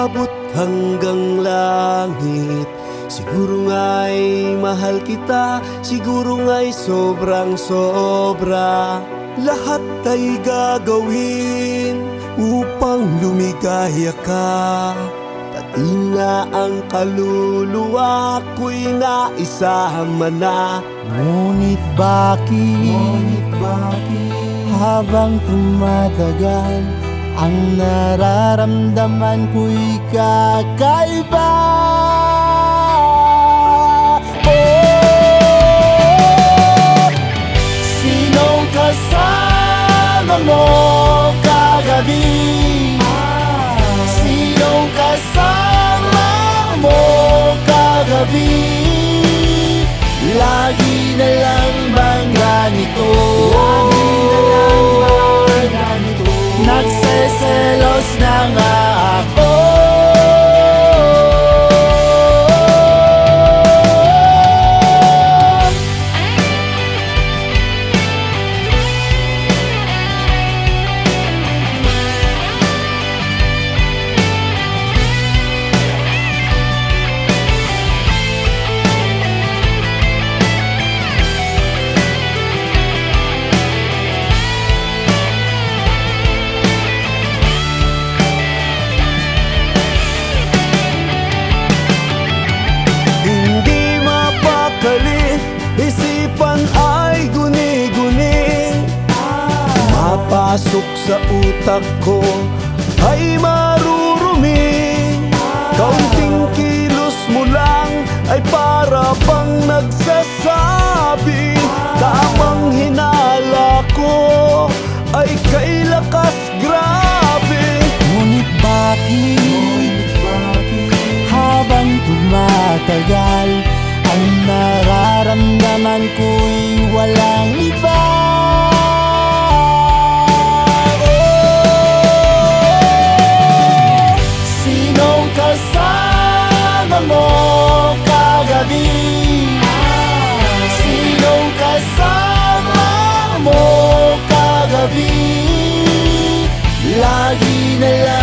abot hanggang langit. Siguro nga'y mahal kita, siguro nga'y sobrang sobra. Lahat ay gagawin upang lumigaya ka. Pati nga ang kaluluwa ko'y naisama na. Ngunit bakit habang tumatagal, ang nararamdaman ko'y kakaiba? Sinong kasama mo kagabi? Sinong kasama mo kagabi? Lagi na lang bang ganito? Nagseselos na nga ako. Isipan ay guni-guni, mapasok sa utak ko ay marurumi. Kaunting kilos mo lang ay para bang nagsasabi, tamang hinala ko ay kay lakas grabe. Ngunit bakit habang tumatagal, ang nararamdaman ko'y walang iba? Sinong kasama mo kagabi? Sinong kasama mo kagabi? Lagi na lang